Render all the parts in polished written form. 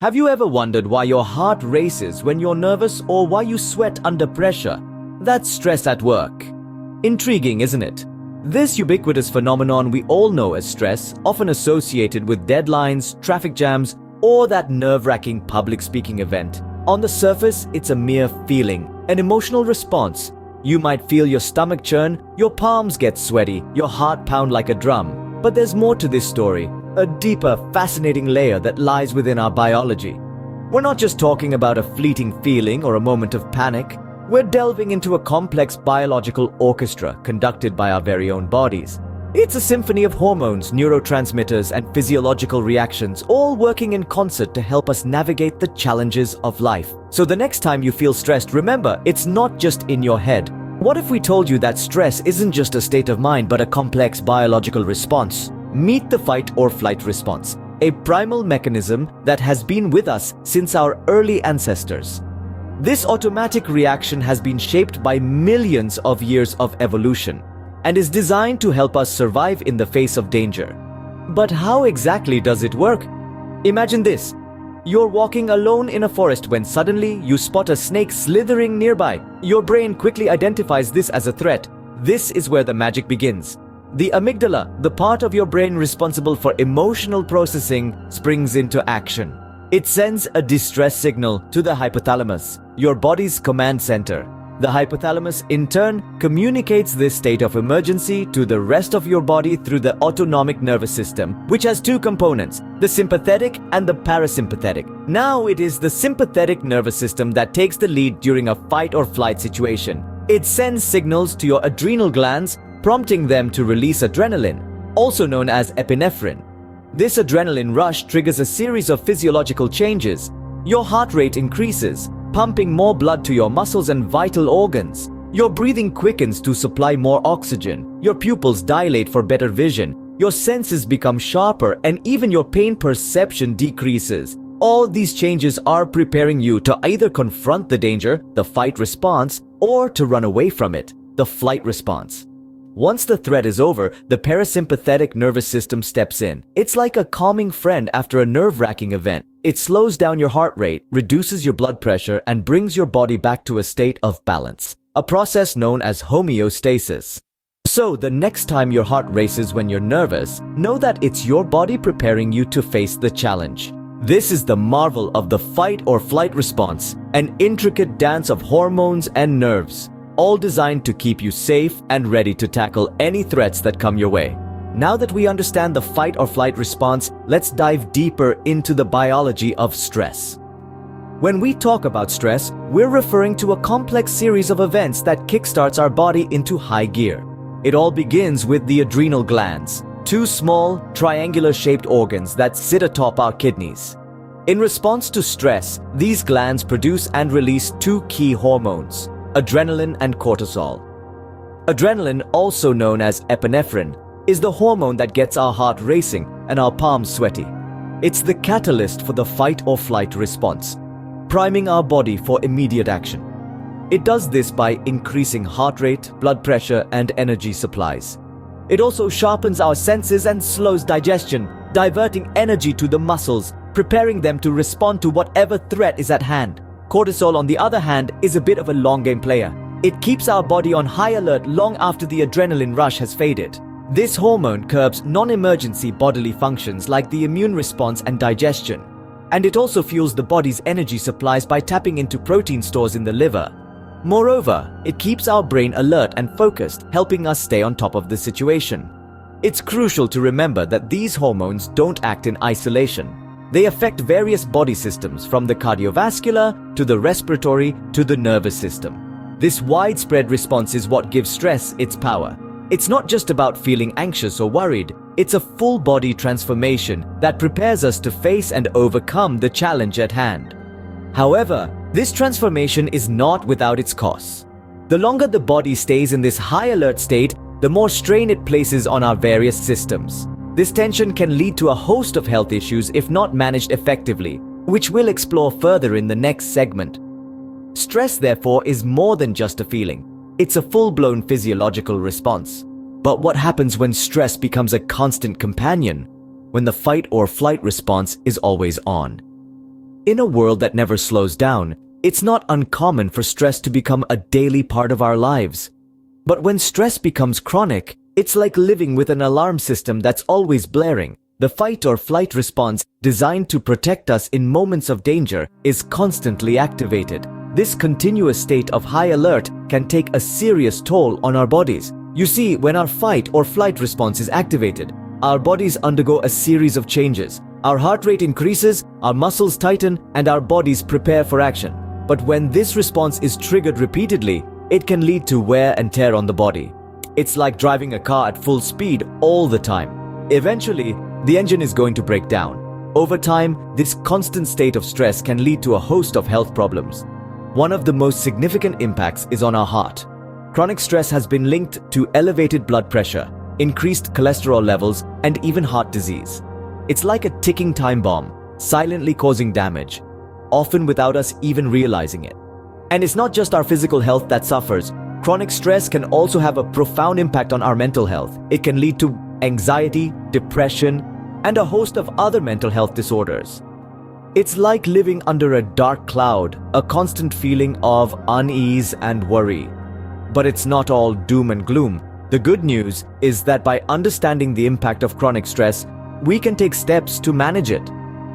Have you ever wondered why your heart races when you're nervous or why you sweat under pressure? That's stress at work. Intriguing, isn't it? This ubiquitous phenomenon we all know as stress, often associated with deadlines, traffic jams, or that nerve-wracking public speaking event. On the surface, it's a mere feeling, an emotional response. You might feel your stomach churn, your palms get sweaty, your heart pound like a drum. But there's more to this story. A deeper, fascinating layer that lies within our biology. We're not just talking about a fleeting feeling or a moment of panic. We're delving into a complex biological orchestra conducted by our very own bodies. It's a symphony of hormones, neurotransmitters, and physiological reactions, all working in concert to help us navigate the challenges of life. So the next time you feel stressed, remember, it's not just in your head. What if we told you that stress isn't just a state of mind, but a complex biological response? Meet the fight or flight response, a primal mechanism that has been with us since our early ancestors. This automatic reaction has been shaped by millions of years of evolution and is designed to help us survive in the face of danger. But how exactly does it work? Imagine this. You're walking alone in a forest when suddenly you spot a snake slithering nearby. Your brain quickly identifies this as a threat. This is where the magic begins. The amygdala, the part of your brain responsible for emotional processing, springs into action. It sends a distress signal to the hypothalamus, your body's command center. The hypothalamus, in turn, communicates this state of emergency to the rest of your body through the autonomic nervous system, which has two components, the sympathetic and the parasympathetic. Now it is the sympathetic nervous system that takes the lead during a fight or flight situation. It sends signals to your adrenal glands, prompting them to release adrenaline, also known as epinephrine. This adrenaline rush triggers a series of physiological changes. Your heart rate increases, pumping more blood to your muscles and vital organs. Your breathing quickens to supply more oxygen. Your pupils dilate for better vision. Your senses become sharper, and even your pain perception decreases. All these changes are preparing you to either confront the danger, the fight response, or to run away from it, the flight response. Once the threat is over, the parasympathetic nervous system steps in. It's like a calming friend after a nerve-wracking event. It slows down your heart rate, reduces your blood pressure, and brings your body back to a state of balance, a process known as homeostasis. So the next time your heart races when you're nervous, know that it's your body preparing you to face the challenge. This is the marvel of the fight or flight response, an intricate dance of hormones and nerves, all designed to keep you safe and ready to tackle any threats that come your way. Now that we understand the fight or flight response, let's dive deeper into the biology of stress. When we talk about stress, we're referring to a complex series of events that kickstarts our body into high gear. It all begins with the adrenal glands, two small, triangular-shaped organs that sit atop our kidneys. In response to stress, these glands produce and release two key hormones, adrenaline and cortisol. Adrenaline, also known as epinephrine, is the hormone that gets our heart racing and our palms sweaty. It's the catalyst for the fight or flight response, priming our body for immediate action. It does this by increasing heart rate, blood pressure, and energy supplies. It also sharpens our senses and slows digestion, diverting energy to the muscles, preparing them to respond to whatever threat is at hand. Cortisol, on the other hand, is a bit of a long game player. It keeps our body on high alert long after the adrenaline rush has faded. This hormone curbs non-emergency bodily functions like the immune response and digestion. And it also fuels the body's energy supplies by tapping into protein stores in the liver. Moreover, it keeps our brain alert and focused, helping us stay on top of the situation. It's crucial to remember that these hormones don't act in isolation. They affect various body systems, from the cardiovascular to the respiratory to the nervous system. This widespread response is what gives stress its power. It's not just about feeling anxious or worried. It's a full body transformation that prepares us to face and overcome the challenge at hand. However, this transformation is not without its costs. The longer the body stays in this high alert state, the more strain it places on our various systems. This tension can lead to a host of health issues if not managed effectively, which we'll explore further in the next segment. Stress, therefore, is more than just a feeling. It's a full-blown physiological response. But what happens when stress becomes a constant companion? When the fight or flight response is always on? In a world that never slows down, it's not uncommon for stress to become a daily part of our lives. But when stress becomes chronic, it's like living with an alarm system that's always blaring. The fight or flight response, designed to protect us in moments of danger, is constantly activated. This continuous state of high alert can take a serious toll on our bodies. You see, when our fight or flight response is activated, our bodies undergo a series of changes. Our heart rate increases, our muscles tighten, and our bodies prepare for action. But when this response is triggered repeatedly, it can lead to wear and tear on the body. It's like driving a car at full speed all the time. Eventually, the engine is going to break down. Over time, this constant state of stress can lead to a host of health problems. One of the most significant impacts is on our heart. Chronic stress has been linked to elevated blood pressure, increased cholesterol levels, and even heart disease. It's like a ticking time bomb, silently causing damage, often without us even realizing it. And it's not just our physical health that suffers. Chronic stress can also have a profound impact on our mental health. It can lead to anxiety, depression, and a host of other mental health disorders. It's like living under a dark cloud, a constant feeling of unease and worry. But it's not all doom and gloom. The good news is that by understanding the impact of chronic stress, we can take steps to manage it.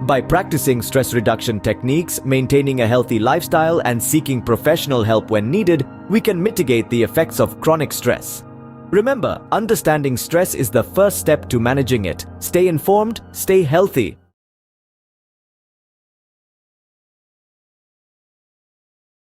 By practicing stress reduction techniques, maintaining a healthy lifestyle, and seeking professional help when needed, we can mitigate the effects of chronic stress. Remember, understanding stress is the first step to managing it. Stay informed, stay healthy,